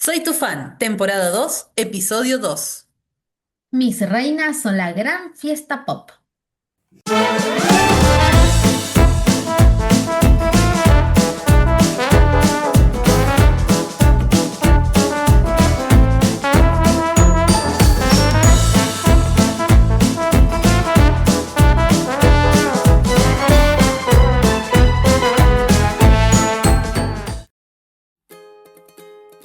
Soy tu fan, temporada 2, episodio 2. Mis reinas son la gran fiesta pop.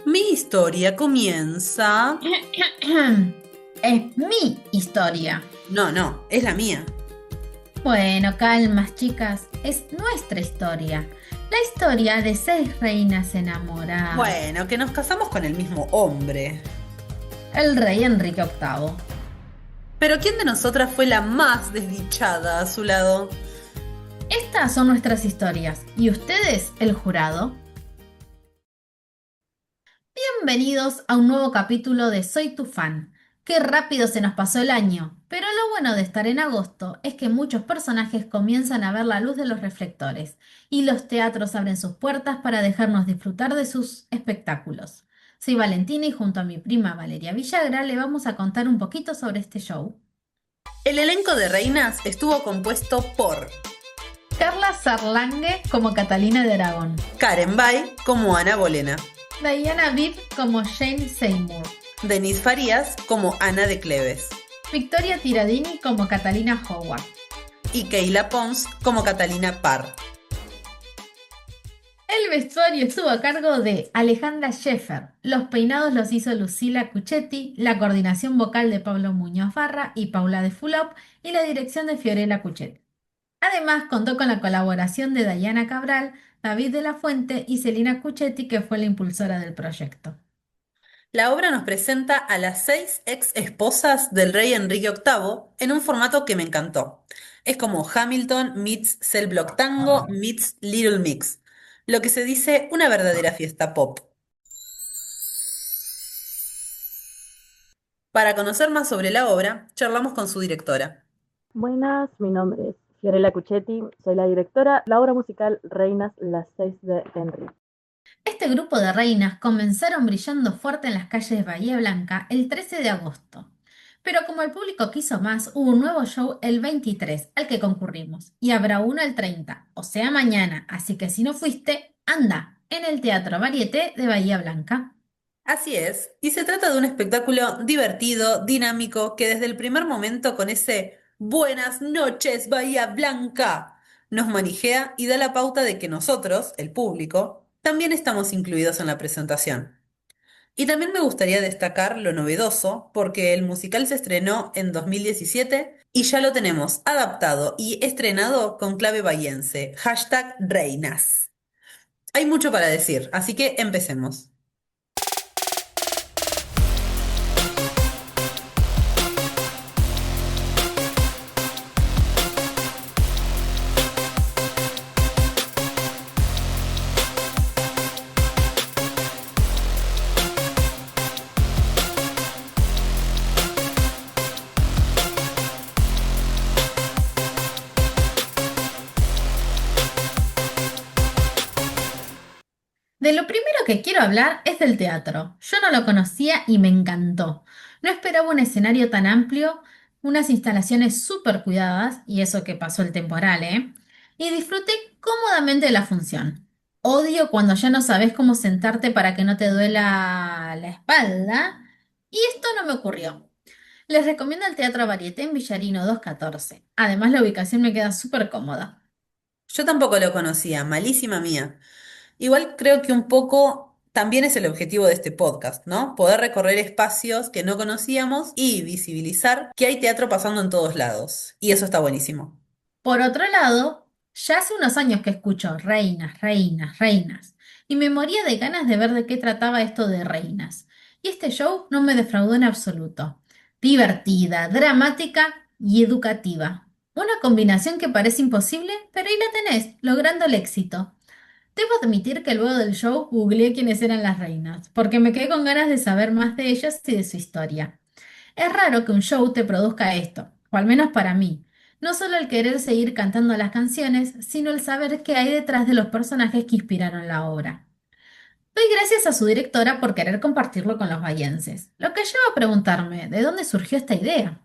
Mi historia comienza... Es mi historia. No, no, es la mía. Bueno, calmas, chicas. Es nuestra historia. La historia de 6 reinas enamoradas. Bueno, que nos casamos con el mismo hombre. El rey Enrique VIII. Pero ¿quién de nosotras fue la más desdichada a su lado? Estas son nuestras historias. ¿Y ustedes, el jurado? Bienvenidos a un nuevo capítulo de Soy tu fan. Qué rápido se nos pasó el año, pero lo bueno de estar en agosto es que muchos personajes comienzan a ver la luz de los reflectores y los teatros abren sus puertas para dejarnos disfrutar de sus espectáculos. Soy Valentina y junto a mi prima Valeria Villagra le vamos a contar un poquito sobre este show. El elenco de reinas estuvo compuesto por Carla Sarlangue como Catalina de Aragón, Karen Bay como Ana Bolena, Diana Viv como Jane Seymour, Denise Farías como Ana de Cleves Victoria Tiradini como Catalina Howard. y Keila Pons como Catalina Parr. El vestuario estuvo a cargo de Alejandra Scheffer. Los peinados los hizo Lucila Cuchetti, la coordinación vocal de Pablo Muñoz Barra y Paula de Fulop y la dirección de Fiorella Cuchetti. Además, contó con la colaboración de Dayana Cabral, David de la Fuente y Celina Cuchetti, que fue la impulsora del proyecto. La obra nos presenta a las 6 ex esposas del rey Enrique VIII en un formato que me encantó. Es como Hamilton meets Cell Block Tango meets Little Mix, lo que se dice una verdadera fiesta pop. Para conocer más sobre la obra, charlamos con su directora. Buenas, mi nombre es Fiorella Cuchetti, soy la directora de la obra musical Reinas las 6 de Henry. Este grupo de reinas comenzaron brillando fuerte en las calles de Bahía Blanca el 13 de agosto. Pero como el público quiso más, hubo un nuevo show el 23 al que concurrimos y habrá uno el 30, o sea mañana, así que si no fuiste, anda, en el Teatro Varieté de Bahía Blanca. Así es, y se trata de un espectáculo divertido, dinámico, que desde el primer momento con ese Buenas noches, Bahía Blanca nos manijea y da la pauta de que nosotros, el público, también estamos incluidos en la presentación. Y también me gustaría destacar lo novedoso, porque el musical se estrenó en 2017 y ya lo tenemos adaptado y estrenado con clave bahiense, hashtag Reinas. Hay mucho para decir, así que empecemos. De lo primero que quiero hablar es del teatro. Yo no lo conocía y me encantó. No esperaba un escenario tan amplio, unas instalaciones súper cuidadas, y eso que pasó el temporal, ¿eh? Y disfruté cómodamente de la función. Odio cuando ya no sabes cómo sentarte para que no te duela la espalda, y esto no me ocurrió. Les recomiendo el Teatro Varieté en Villarino 214. Además, la ubicación me queda súper cómoda. Yo tampoco lo conocía, malísima mía. Igual creo que un poco también es el objetivo de este podcast, ¿no? Poder recorrer espacios que no conocíamos y visibilizar que hay teatro pasando en todos lados. Y eso está buenísimo. Por otro lado, ya hace unos años que escucho reinas, reinas, reinas, y me moría de ganas de ver de qué trataba esto de reinas. Y este show no me defraudó en absoluto. Divertida, dramática y educativa. Una combinación que parece imposible, pero ahí la tenés, logrando el éxito. Debo admitir que luego del show googleé quiénes eran las reinas, porque me quedé con ganas de saber más de ellas y de su historia. Es raro que un show te produzca esto, o al menos para mí. No solo el querer seguir cantando las canciones, sino el saber qué hay detrás de los personajes que inspiraron la obra. Doy gracias a su directora por querer compartirlo con los bahienses, lo que lleva a preguntarme de dónde surgió esta idea.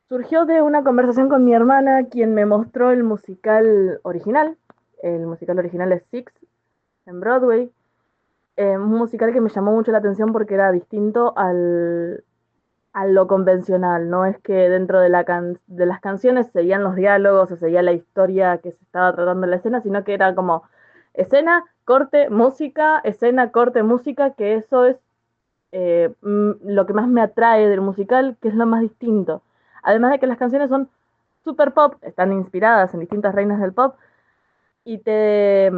Surgió de una conversación con mi hermana, quien me mostró el musical original. El musical original es Six, en Broadway. Un musical que me llamó mucho la atención porque era distinto a lo convencional. No es que dentro de las canciones seguían los diálogos o seguía la historia que se estaba tratando en la escena, sino que era como escena, corte, música, que eso es lo que más me atrae del musical, que es lo más distinto. Además de que las canciones son super pop, están inspiradas en distintas reinas del pop y te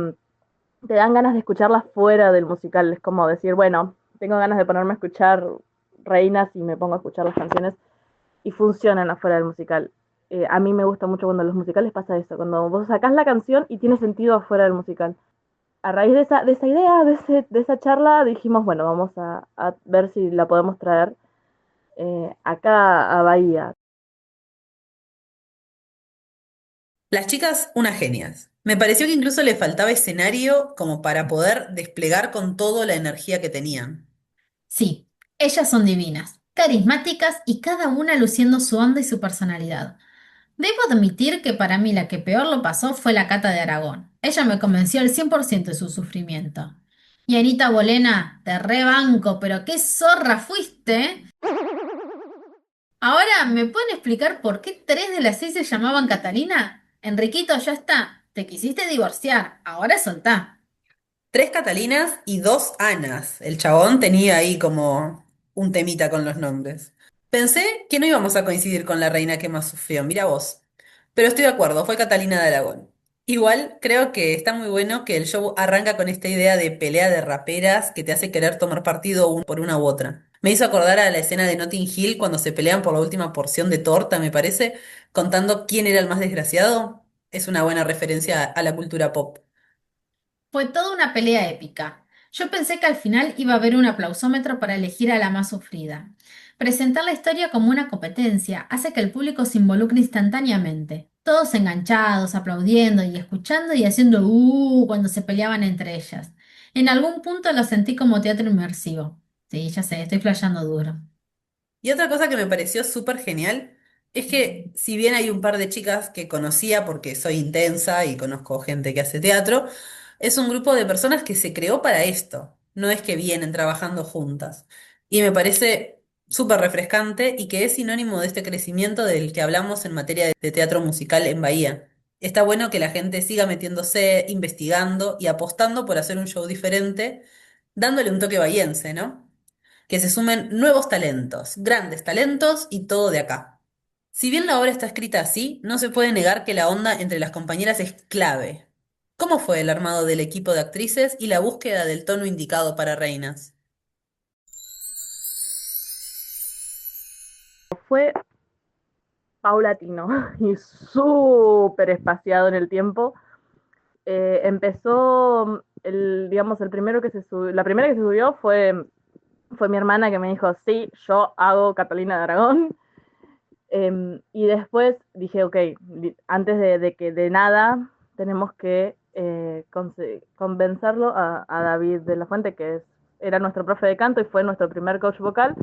dan ganas de escucharlas fuera del musical. Es como decir, bueno, tengo ganas de ponerme a escuchar reinas y me pongo a escuchar las canciones y funcionan afuera del musical. A mí me gusta mucho cuando los musicales pasa eso, cuando vos sacás la canción y tiene sentido afuera del musical. A raíz de esa idea, de esa charla, dijimos, bueno, vamos a ver si la podemos traer acá a Bahía. Las chicas, unas genias. Me pareció que incluso le faltaba escenario como para poder desplegar con toda la energía que tenían. Sí, ellas son divinas, carismáticas y cada una luciendo su onda y su personalidad. Debo admitir que para mí la que peor lo pasó fue la Cata de Aragón. Ella me convenció al 100% de su sufrimiento. Y Anita Bolena, te rebanco, pero qué zorra fuiste, ¿eh? Ahora, ¿me pueden explicar por qué 3 de las 6 se llamaban Catalina? Enriquito, ya está. Te quisiste divorciar, ahora soltá. Tres Catalinas y dos Anas. El chabón tenía ahí como un temita con los nombres. Pensé que no íbamos a coincidir con la reina que más sufrió, mira vos. Pero estoy de acuerdo, fue Catalina de Aragón. Igual creo que está muy bueno que el show arranca con esta idea de pelea de raperas que te hace querer tomar partido por una u otra. Me hizo acordar a la escena de Notting Hill cuando se pelean por la última porción de torta, me parece, contando quién era el más desgraciado. Es una buena referencia a la cultura pop. Fue toda una pelea épica. Yo pensé que al final iba a haber un aplausómetro para elegir a la más sufrida. Presentar la historia como una competencia hace que el público se involucre instantáneamente, todos enganchados, aplaudiendo y escuchando y haciendo cuando se peleaban entre ellas. En algún punto lo sentí como teatro inmersivo. Sí, ya sé, estoy flasheando duro. Y otra cosa que me pareció súper genial es que si bien hay un par de chicas que conocía porque soy intensa y conozco gente que hace teatro, es un grupo de personas que se creó para esto, no es que vienen trabajando juntas. Y me parece súper refrescante y que es sinónimo de este crecimiento del que hablamos en materia de teatro musical en Bahía. Está bueno que la gente siga metiéndose, investigando y apostando por hacer un show diferente, dándole un toque bahiense, ¿no? Que se sumen nuevos talentos, grandes talentos y todo de acá. Si bien la obra está escrita así, no se puede negar que la onda entre las compañeras es clave. ¿Cómo fue el armado del equipo de actrices y la búsqueda del tono indicado para reinas? Fue paulatino y súper espaciado en el tiempo. Empezó, digamos, la primera que se subió fue mi hermana que me dijo, sí, yo hago Catalina de Aragón. Y después dije, ok, antes de que de nada tenemos que convencerlo a David de la Fuente, era nuestro profe de canto y fue nuestro primer coach vocal,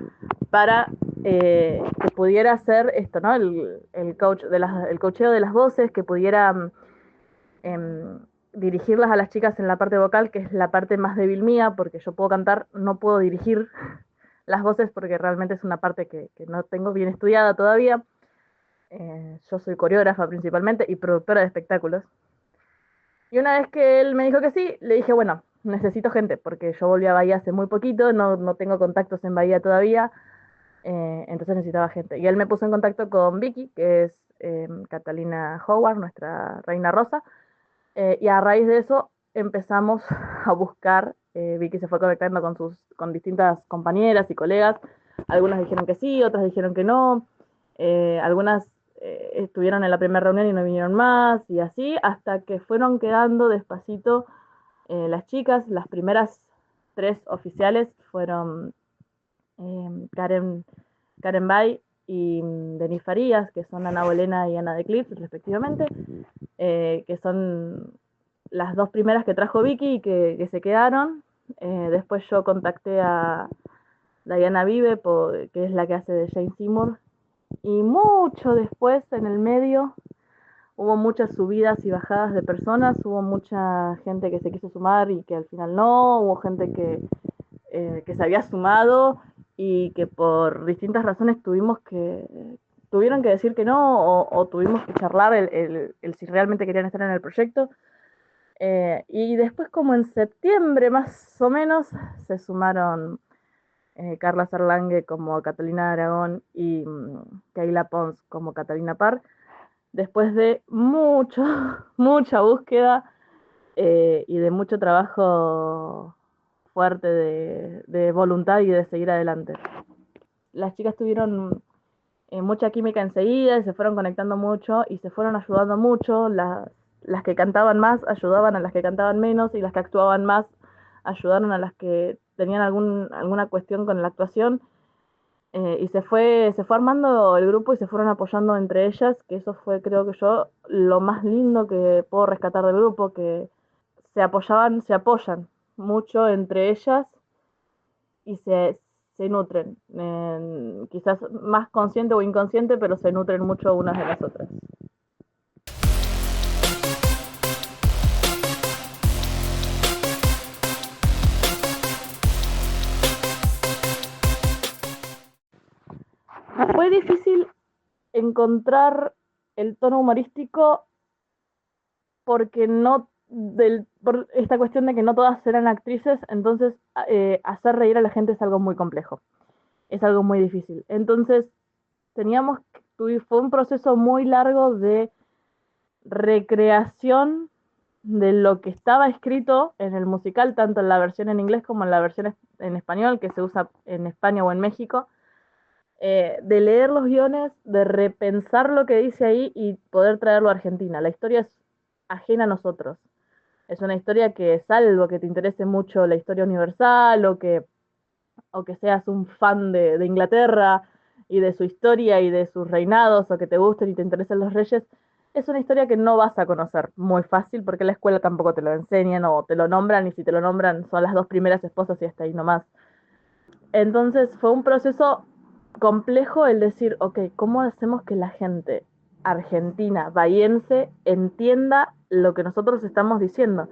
para que pudiera hacer esto, ¿no? El coach el coacheo de las voces, que pudiera em, dirigirlas a las chicas en la parte vocal, que es la parte más débil mía, porque yo puedo cantar, no puedo dirigir las voces porque realmente es una parte que no tengo bien estudiada todavía. Yo soy coreógrafa principalmente y productora de espectáculos. Y una vez que él me dijo que sí, le dije, bueno, necesito gente, porque yo volví a Bahía hace muy poquito, no tengo contactos en Bahía todavía, entonces necesitaba gente. Y él me puso en contacto con Vicky, que es Catalina Howard, nuestra reina rosa, y a raíz de eso empezamos a buscar. Vicky se fue conectando con distintas compañeras y colegas. Algunas dijeron que sí, otras dijeron que no. Algunas estuvieron en la primera reunión y no vinieron más, y así, hasta que fueron quedando despacito las chicas. Las primeras 3 oficiales fueron Karen Bay, y Denis Farías, que son Ana Bolena y Ana de Clips, respectivamente, que son las dos primeras que trajo Vicky y que se quedaron. Después yo contacté a Diana Vive, que es la que hace de Jane Seymour, y mucho después, en el medio, hubo muchas subidas y bajadas de personas, hubo mucha gente que se quiso sumar y que al final no, hubo gente que se había sumado y que por distintas razones tuvieron que decir que no, o tuvimos que charlar el si realmente querían estar en el proyecto. Y después, como en septiembre más o menos, se sumaron Carla Sarlangue como Catalina Aragón y Kayla Pons como Catalina Parr, después de mucha búsqueda y de mucho trabajo fuerte de voluntad y de seguir adelante. Las chicas tuvieron mucha química enseguida y se fueron conectando mucho y se fueron ayudando mucho. Las que cantaban más ayudaban a las que cantaban menos y las que actuaban más ayudaron a las que tenían alguna cuestión con la actuación. Y se fue armando el grupo y se fueron apoyando entre ellas, que eso fue, creo que yo, lo más lindo que puedo rescatar del grupo, que se apoyan mucho entre ellas y se nutren, quizás más consciente o inconsciente, pero se nutren mucho unas de las otras. Fue difícil encontrar el tono humorístico porque por esta cuestión de que no todas eran actrices, entonces hacer reír a la gente es algo muy complejo, es algo muy difícil. Entonces fue un proceso muy largo de recreación de lo que estaba escrito en el musical, tanto en la versión en inglés como en la versión en español, que se usa en España o en México, de leer los guiones, de repensar lo que dice ahí y poder traerlo a Argentina. La historia es ajena a nosotros. Es una historia que, salvo que te interese mucho la historia universal o que seas un fan de Inglaterra y de su historia y de sus reinados, o que te gusten y te interesen los reyes, es una historia que no vas a conocer muy fácil porque en la escuela tampoco te lo enseñan o te lo nombran, y si te lo nombran son las dos primeras esposas y hasta ahí nomás. Entonces fue un proceso complejo el decir, ok, ¿cómo hacemos que la gente argentina, bahiense, entienda lo que nosotros estamos diciendo?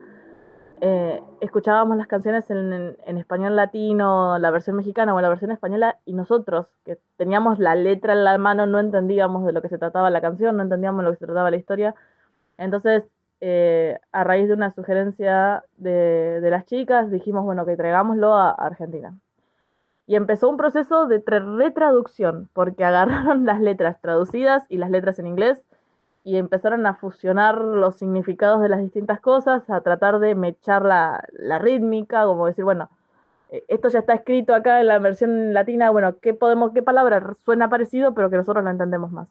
Escuchábamos las canciones en español latino, la versión mexicana o la versión española, y nosotros, que teníamos la letra en la mano, no entendíamos de lo que se trataba la canción, no entendíamos de lo que se trataba la historia. Entonces, a raíz de una sugerencia de las chicas, dijimos, bueno, que traigámoslo a Argentina. Y empezó un proceso de retraducción, porque agarraron las letras traducidas y las letras en inglés y empezaron a fusionar los significados de las distintas cosas, a tratar de mechar la rítmica, como decir, bueno, esto ya está escrito acá en la versión latina, bueno, qué palabra suena parecido, pero que nosotros lo entendemos más?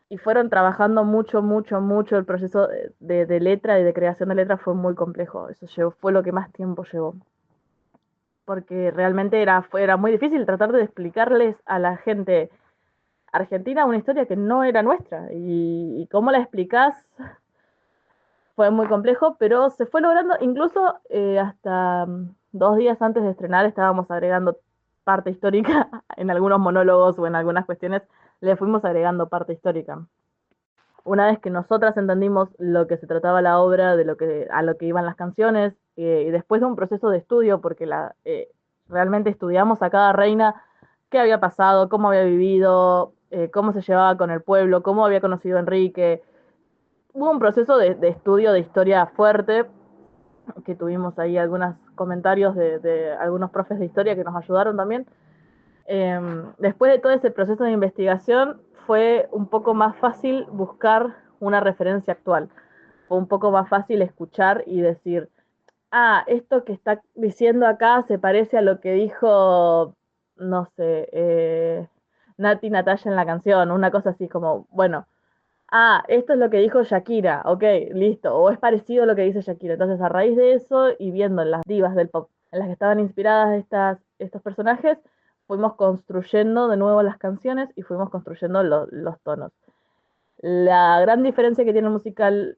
Y fueron trabajando mucho el proceso de letra y de creación de letra fue muy complejo. Fue lo que más tiempo llevó. Porque realmente era muy difícil tratar de explicarles a la gente argentina una historia que no era nuestra. Y cómo la explicás fue muy complejo, pero se fue logrando. Incluso hasta 2 días antes de estrenar estábamos agregando parte histórica en algunos monólogos o en algunas cuestiones, le fuimos agregando parte histórica. Una vez que nosotras entendimos lo que se trataba la obra, a lo que iban las canciones, y después de un proceso de estudio, porque realmente estudiamos a cada reina qué había pasado, cómo había vivido, cómo se llevaba con el pueblo, cómo había conocido a Enrique. Hubo un proceso de estudio de historia fuerte, que tuvimos ahí algunos comentarios de algunos profes de historia que nos ayudaron también. Después de todo ese proceso de investigación, fue un poco más fácil buscar una referencia actual. Fue un poco más fácil escuchar y decir, esto que está diciendo acá se parece a lo que dijo, no sé, Nati Natalia en la canción, una cosa así como, bueno, esto es lo que dijo Shakira, ok, listo, o es parecido a lo que dice Shakira. Entonces, a raíz de eso y viendo las divas del pop en las que estaban inspiradas estos personajes, fuimos construyendo de nuevo las canciones y fuimos construyendo los tonos. La gran diferencia que tiene el musical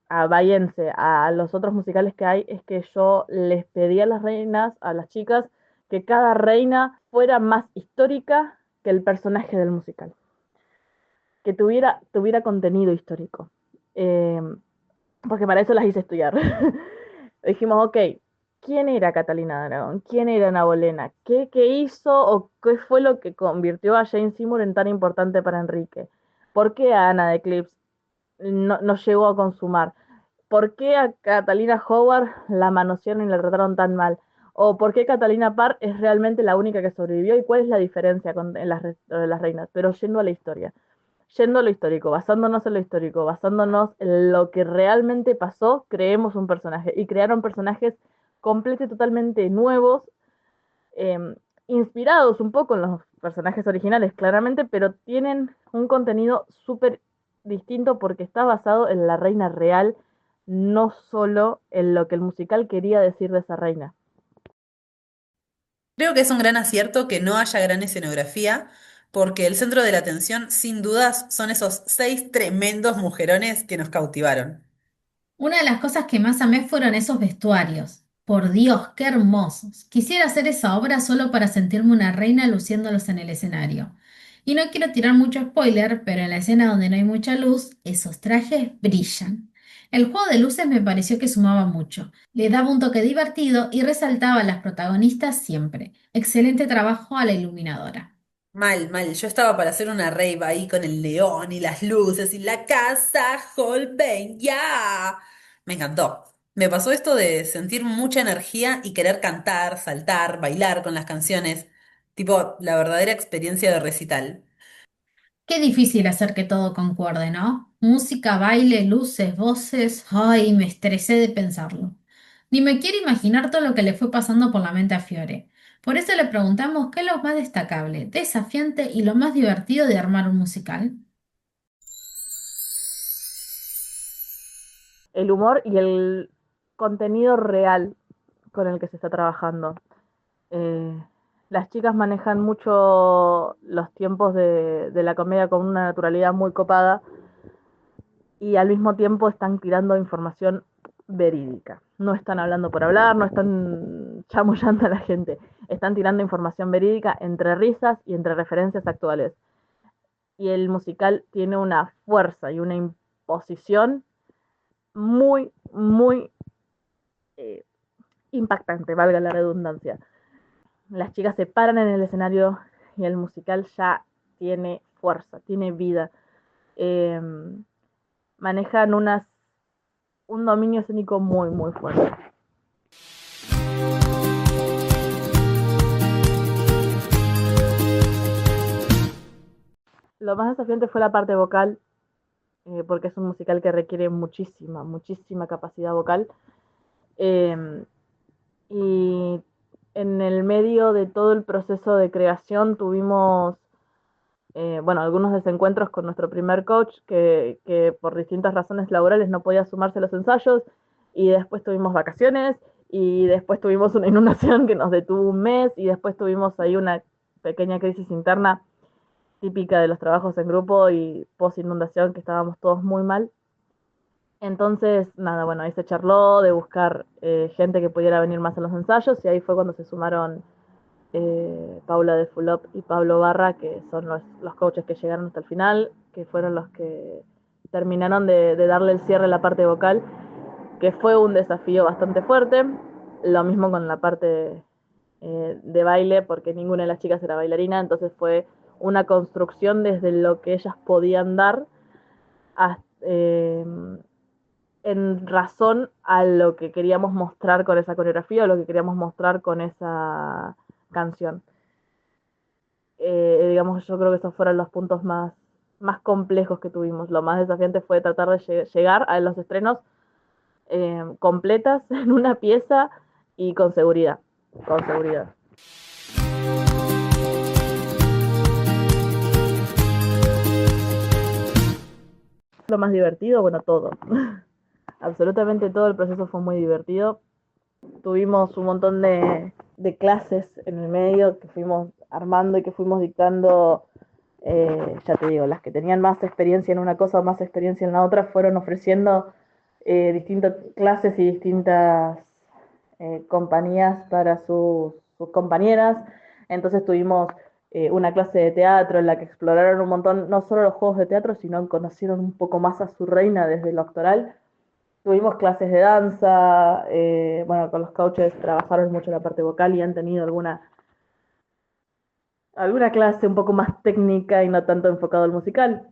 a Bahiense, a los otros musicales que hay, es que yo les pedí a las reinas, a las chicas, que cada reina fuera más histórica que el personaje del musical, que tuviera contenido histórico. Porque para eso las hice estudiar. Dijimos, ok, ¿quién era Catalina de Aragón? ¿Quién era Ana Bolena? ¿Qué hizo o qué fue lo que convirtió a Jane Seymour en tan importante para Enrique? ¿Por qué a Ana de Clips no llegó a consumar? ¿Por qué a Catalina Howard la manosearon y la trataron tan mal? ¿O por qué Catalina Parr es realmente la única que sobrevivió? ¿Y cuál es la diferencia en las reinas? Pero yendo a la historia, yendo a lo histórico, basándonos en lo histórico, basándonos en lo que realmente pasó, creemos un personaje. Y crearon personajes completos y totalmente nuevos, eh, inspirados un poco en los personajes originales, claramente, pero tienen un contenido súper distinto porque está basado en la reina real, no solo en lo que el musical quería decir de esa reina. Creo que es un gran acierto que no haya gran escenografía, porque el centro de la atención, sin dudas, son esos 6 tremendos mujerones que nos cautivaron. Una de las cosas que más amé fueron esos vestuarios. Por Dios, qué hermosos. Quisiera hacer esa obra solo para sentirme una reina luciéndolos en el escenario. Y no quiero tirar mucho spoiler, pero en la escena donde no hay mucha luz, esos trajes brillan. El juego de luces me pareció que sumaba mucho. Le daba un toque divertido y resaltaba a las protagonistas siempre. Excelente trabajo a la iluminadora. Mal, mal. Yo estaba para hacer una rave ahí con el león y las luces y la casa Holbein. ¡Ya! Me encantó. Me pasó esto de sentir mucha energía y querer cantar, saltar, bailar con las canciones. Tipo, la verdadera experiencia de recital. Qué difícil hacer que todo concuerde, ¿no? Música, baile, luces, voces. Ay, me estresé de pensarlo. Ni me quiero imaginar todo lo que le fue pasando por la mente a Fiore. Por eso le preguntamos qué es lo más destacable, desafiante y lo más divertido de armar un musical. El humor y el contenido real con el que se está trabajando. Eh, las chicas manejan mucho los tiempos de la comedia con una naturalidad muy copada y al mismo tiempo están tirando información verídica. No están hablando por hablar, no están chamullando a la gente, están tirando información verídica entre risas y entre referencias actuales. Y el musical tiene una fuerza y una imposición muy, muy eh, impactante, valga la redundancia. Las chicas se paran en el escenario y el musical ya tiene fuerza, tiene vida. Eh, manejan un dominio escénico muy, muy fuerte. Lo más desafiante fue la parte vocal, porque es un musical que requiere muchísima, muchísima capacidad vocal. Eh, y en el medio de todo el proceso de creación tuvimos, bueno, algunos desencuentros con nuestro primer coach que por distintas razones laborales no podía sumarse a los ensayos y después tuvimos vacaciones y después tuvimos una inundación que nos detuvo un mes y después tuvimos ahí una pequeña crisis interna típica de los trabajos en grupo y post inundación que estábamos todos muy mal. Entonces, nada, bueno, ahí se charló de buscar gente que pudiera venir más a los ensayos y ahí fue cuando se sumaron Paula de Fulop y Pablo Barra, que son los coaches que llegaron hasta el final, que fueron los que terminaron de darle el cierre a la parte vocal, que fue un desafío bastante fuerte. Lo mismo con la parte de baile, porque ninguna de las chicas era bailarina, entonces fue una construcción desde lo que ellas podían dar hasta, en razón a lo que queríamos mostrar con esa coreografía o lo que queríamos mostrar con esa canción. Digamos, yo creo que esos fueron los puntos más complejos que tuvimos. Lo más desafiante fue tratar de llegar a los estrenos completas en una pieza y con seguridad. Con seguridad. Lo más divertido, bueno, todo. Absolutamente todo el proceso fue muy divertido. Tuvimos un montón de clases en el medio que fuimos armando y que fuimos dictando. Ya te digo, las que tenían más experiencia en una cosa o más experiencia en la otra fueron ofreciendo distintas clases y distintas compañías para sus compañeras. Entonces tuvimos una clase de teatro en la que exploraron un montón, no solo los juegos de teatro, sino conocieron un poco más a su reina desde lo actoral. Tuvimos clases de danza, bueno, con los coaches trabajaron mucho la parte vocal y han tenido alguna clase un poco más técnica y no tanto enfocado al musical.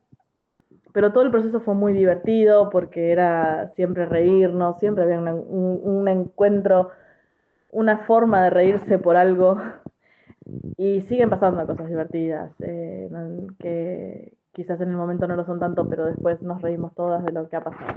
Pero todo el proceso fue muy divertido porque era siempre reírnos, siempre había un encuentro, una forma de reírse por algo y siguen pasando cosas divertidas que quizás en el momento no lo son tanto, pero después nos reímos todas de lo que ha pasado.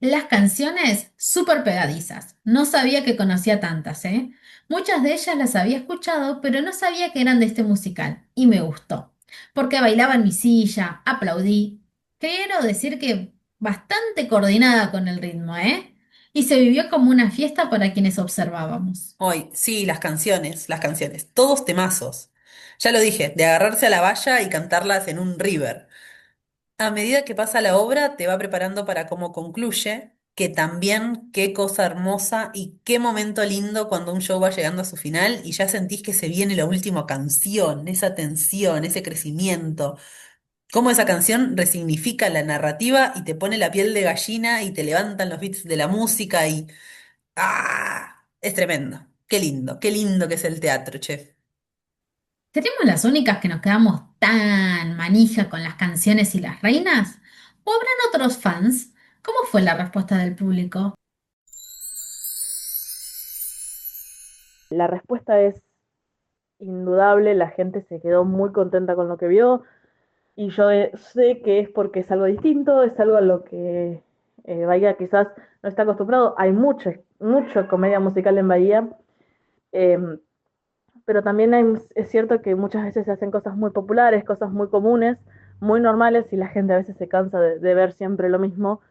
Las canciones súper pegadizas. No sabía que conocía tantas, ¿eh? Muchas de ellas las había escuchado, pero no sabía que eran de este musical. Y me gustó. Porque bailaba en mi silla, aplaudí. Quiero decir que bastante coordinada con el ritmo, ¿eh? Y se vivió como una fiesta para quienes observábamos. Hoy, sí, las canciones, todos temazos. Ya lo dije, de agarrarse a la valla y cantarlas en un river. A medida que pasa la obra, te va preparando para cómo concluye, que también qué cosa hermosa y qué momento lindo cuando un show va llegando a su final y ya sentís que se viene la última canción, esa tensión, ese crecimiento. Cómo esa canción resignifica la narrativa y te pone la piel de gallina y te levantan los beats de la música y... ¡Ah! Es tremendo. Qué lindo que es el teatro, chef. ¿Seremos las únicas que nos quedamos tan manija con las canciones y las reinas? ¿O habrán otros fans? ¿Cómo fue la respuesta del público? La respuesta es indudable, la gente se quedó muy contenta con lo que vio y yo sé que es porque es algo distinto, es algo a lo que Bahía quizás no está acostumbrado. Hay mucha comedia musical en Bahía, eh, pero también es cierto que muchas veces se hacen cosas muy populares, cosas muy comunes, muy normales y la gente a veces se cansa de ver siempre lo mismo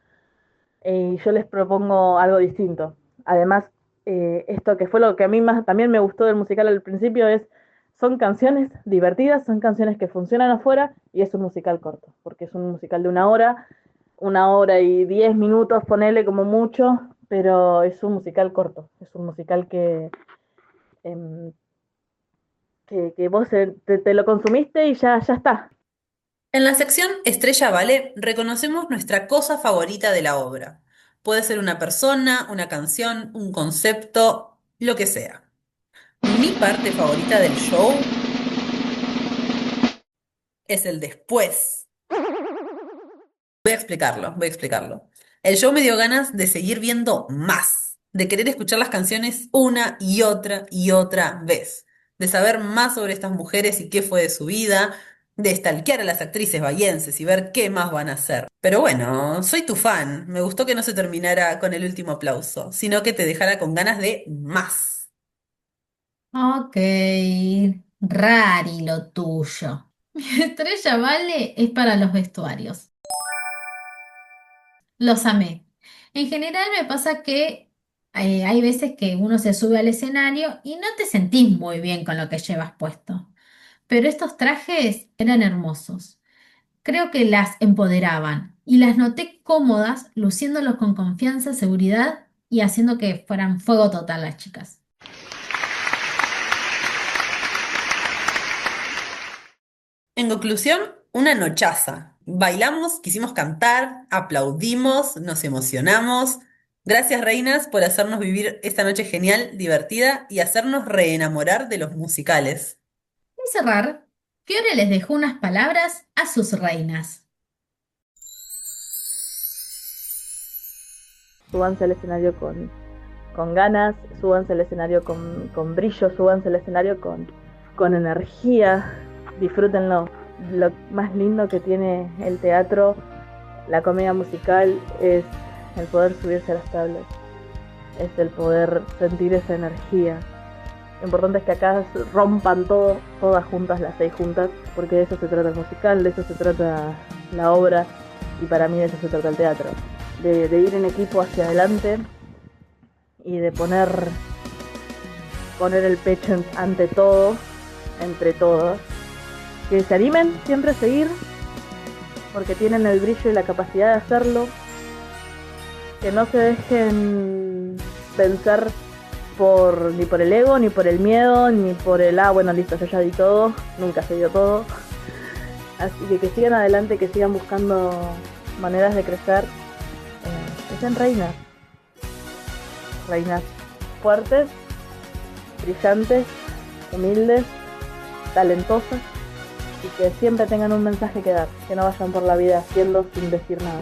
y yo les propongo algo distinto. Además, esto que fue lo que a mí más también me gustó del musical al principio son canciones divertidas, son canciones que funcionan afuera y es un musical corto, porque es un musical de 1 hora y 10 minutos, ponele como mucho, pero es un musical corto, es un musical em, que vos te lo consumiste y ya está. En la sección Estrella Vale reconocemos nuestra cosa favorita de la obra. Puede ser una persona, una canción, un concepto, lo que sea. Mi parte favorita del show es el después. Voy a explicarlo. El show me dio ganas de seguir viendo más, de querer escuchar las canciones una y otra vez, de saber más sobre estas mujeres y qué fue de su vida, de stalkear a las actrices bahienses y ver qué más van a hacer. Pero bueno, soy tu fan, me gustó que no se terminara con el último aplauso, sino que te dejara con ganas de más. Ok, rari lo tuyo. Mi estrella vale es para los vestuarios. Los amé. En general me pasa que hay veces que uno se sube al escenario y no te sentís muy bien con lo que llevas puesto. Pero estos trajes eran hermosos. Creo que las empoderaban y las noté cómodas, luciéndolos con confianza, seguridad y haciendo que fueran fuego total las chicas. En conclusión, una nochaza. Bailamos, quisimos cantar, aplaudimos, nos emocionamos. Gracias, reinas, por hacernos vivir esta noche genial, divertida y hacernos reenamorar de los musicales. Al cerrar, Fiore les dejó unas palabras a sus reinas. Súbanse al escenario con ganas, súbanse al escenario con brillo, súbanse al escenario con energía, disfrútenlo. Lo más lindo que tiene el teatro, la comedia musical, es el poder subirse a las tablas, es el poder sentir esa energía. Lo importante es que acá rompan todo, todas juntas, las 6 juntas, porque de eso se trata el musical, de eso se trata la obra y para mí de eso se trata el teatro. De ir en equipo hacia adelante y de poner poner el pecho ante todo, entre todos, que se animen siempre a seguir, porque tienen el brillo y la capacidad de hacerlo, que no se dejen vencer ni por el ego, ni por el miedo, ni por el bueno, listo, yo ya di todo, nunca se dio todo. Así que sigan adelante, que sigan buscando maneras de crecer, que sean reinas fuertes, brillantes, humildes, talentosas, y que siempre tengan un mensaje que dar, que no vayan por la vida haciendo sin decir nada.